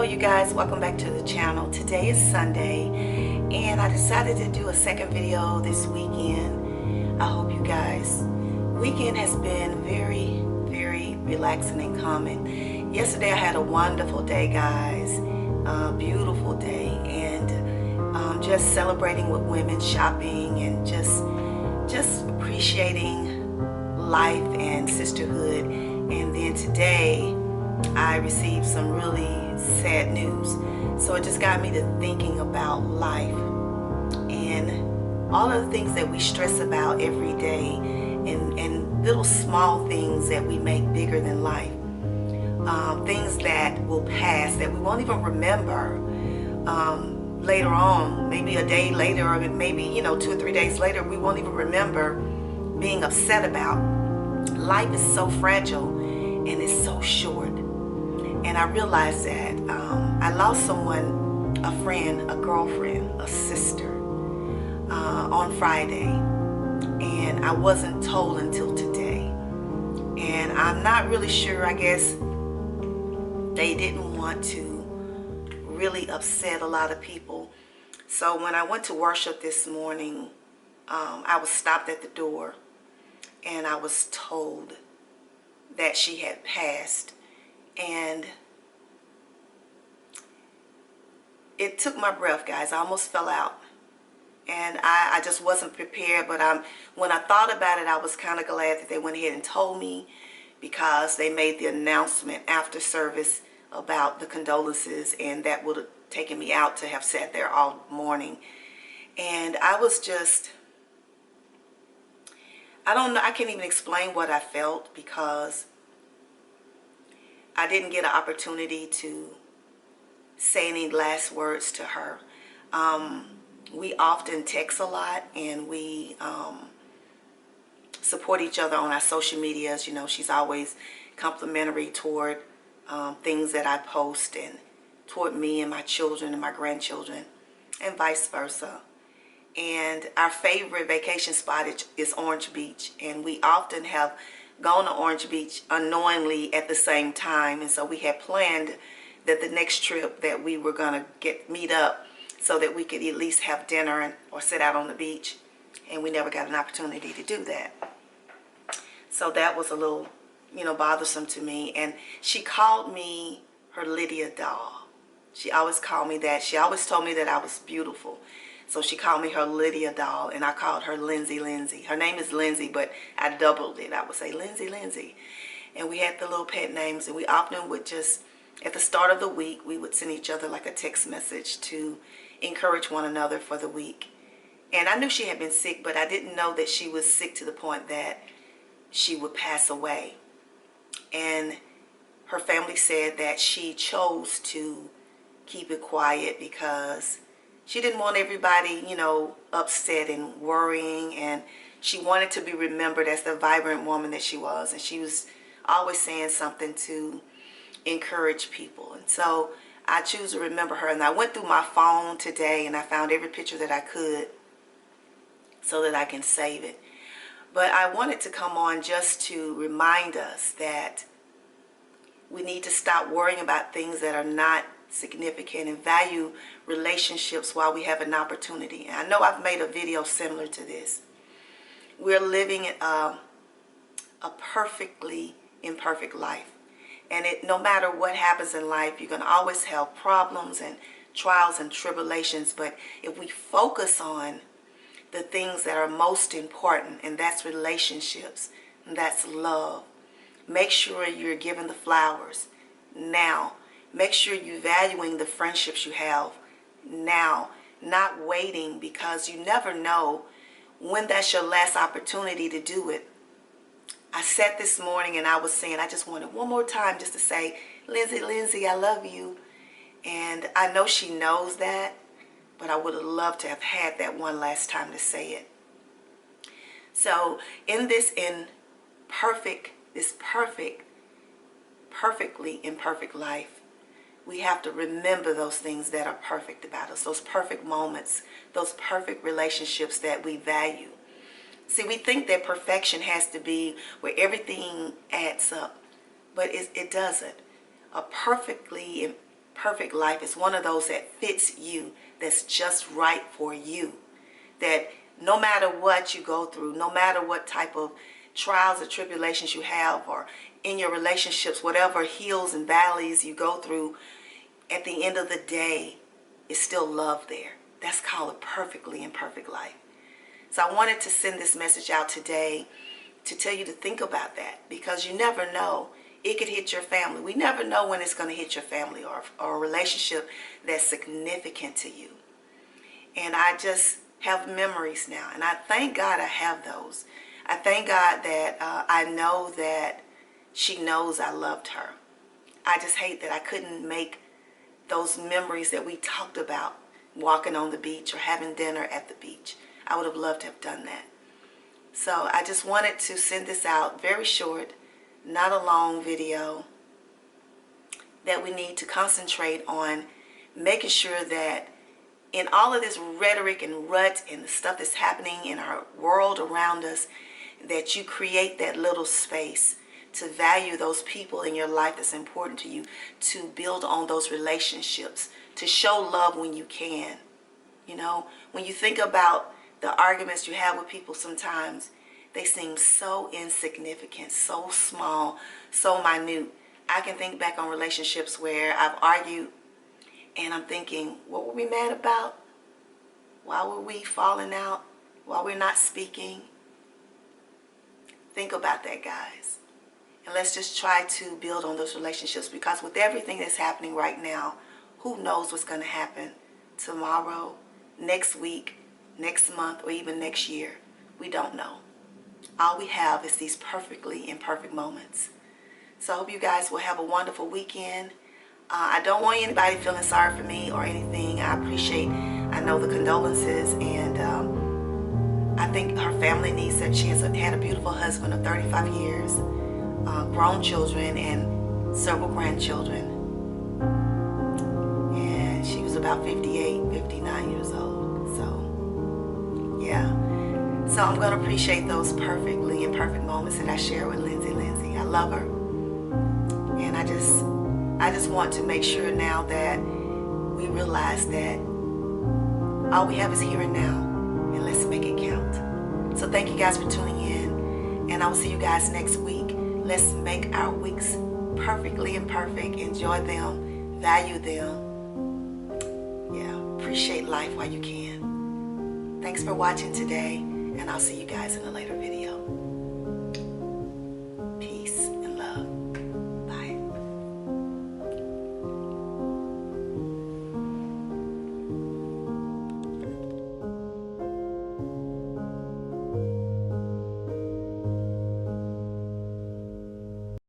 you guys, welcome back to the channel. Today is Sunday and I decided to do a second video this weekend. I hope you guys weekend has been very relaxing and calming. Yesterday I had a wonderful day, guys, a beautiful day, and just celebrating with women, shopping, and just appreciating life and sisterhood. And then today I received some really sad news, so it just got me to thinking about life and all of the things that we stress about every day, and little small things that we make bigger than life, things that will pass that we won't even remember later on, maybe a day later, or maybe 2 or 3 days later, we won't even remember being upset about. Life is so fragile and it's so short. And I realized that I lost someone, a friend, a girlfriend, a sister, on Friday, and I wasn't told until today. And I'm not really sure, I guess they didn't want to really upset a lot of people. So when I went to worship this morning, I was stopped at the door and I was told that she had passed. And it took my breath, guys. I almost fell out. And I just wasn't prepared. But when I thought about it, I was kind of glad that they went ahead and told me, because they made the announcement after service about the condolences, and that would have taken me out to have sat there all morning. And I was just, I don't know, I can't even explain what I felt, because I didn't get an opportunity to say any last words to her. We often text a lot, and we support each other on our social medias. She's always complimentary toward things that I post, and toward me and my children and my grandchildren, and vice versa. And our favorite vacation spot is Orange Beach, and we often have gone to Orange Beach unknowingly at the same time. And so we had planned that the next trip that we were going to meet up so that we could at least have dinner or sit out on the beach, and we never got an opportunity to do that. So that was a little bothersome to me. And she called me her Lydia doll. She always called me that. She always told me that I was beautiful. So she called me her Lydia doll, and I called her Lindsay. Her name is Lindsay, but I doubled it. I would say Lindsay. And we had the little pet names, and we often would just, at the start of the week, we would send each other like a text message to encourage one another for the week. And I knew she had been sick, but I didn't know that she was sick to the point that she would pass away. And her family said that she chose to keep it quiet because she didn't want everybody, upset and worrying, and she wanted to be remembered as the vibrant woman that she was. And she was always saying something to encourage people. And so I choose to remember her. And I went through my phone today and I found every picture that I could so that I can save it. But I wanted to come on just to remind us that we need to stop worrying about things that are not significant and value relationships while we have an opportunity. And I know I've made a video similar to this. We're living a perfectly imperfect life. And no matter what happens in life, you're going to always have problems and trials and tribulations. But if we focus on the things that are most important, and that's relationships, and that's love, make sure you're giving the flowers now. Make sure you're valuing the friendships you have now, not waiting, because you never know when that's your last opportunity to do it. I sat this morning and I was saying, I just wanted one more time just to say, Lindsay, I love you. And I know she knows that, but I would have loved to have had that one last time to say it. So in this perfectly imperfect life, we have to remember those things that are perfect about us, those perfect moments, those perfect relationships that we value. See, we think that perfection has to be where everything adds up, but it doesn't. A perfectly perfect life is one of those that fits you, that's just right for you. That no matter what you go through, no matter what type of trials or tribulations you have, or in your relationships, whatever hills and valleys you go through, at the end of the day, it's still love there. That's called a perfectly imperfect life. So I wanted to send this message out today to tell you to think about that, because you never know. It could hit your family. We never know when it's going to hit your family, or a relationship that's significant to you. And I just have memories now, and I thank God I have those. I thank God that I know that she knows I loved her. I just hate that I couldn't make those memories that we talked about, walking on the beach or having dinner at the beach. I would have loved to have done that. So I just wanted to send this out, very short, not a long video, that we need to concentrate on making sure that in all of this rhetoric and rut and the stuff that's happening in our world around us, that you create that little space to value those people in your life that's important to you, to build on those relationships, to show love when you can. You know, when you think about the arguments you have with people, sometimes they seem so insignificant, so small, so minute. I can think back on relationships where I've argued and I'm thinking, what were we mad about? Why were we falling out? Why we're not speaking? Think about that, guys. And let's just try to build on those relationships, because with everything that's happening right now, who knows what's going to happen tomorrow, next week, next month, or even next year. We don't know. All we have is these perfectly imperfect moments. So I hope you guys will have a wonderful weekend. I don't want anybody feeling sorry for me or anything. I know the condolences, and I think her family needs that. She has had a beautiful husband of 35 years, grown children, and several grandchildren. And she was about 58, 59 years old. So, yeah. So I'm going to appreciate those perfectly imperfect moments that I share with Lindsay. I love her. And I just want to make sure now that we realize that all we have is here and now, and let's make it count. So thank you guys for tuning in, and I will see you guys next week. Let's make our weeks perfectly imperfect. Enjoy them, value them. Yeah, appreciate life while you can. Thanks for watching today, and I'll see you guys in a later video.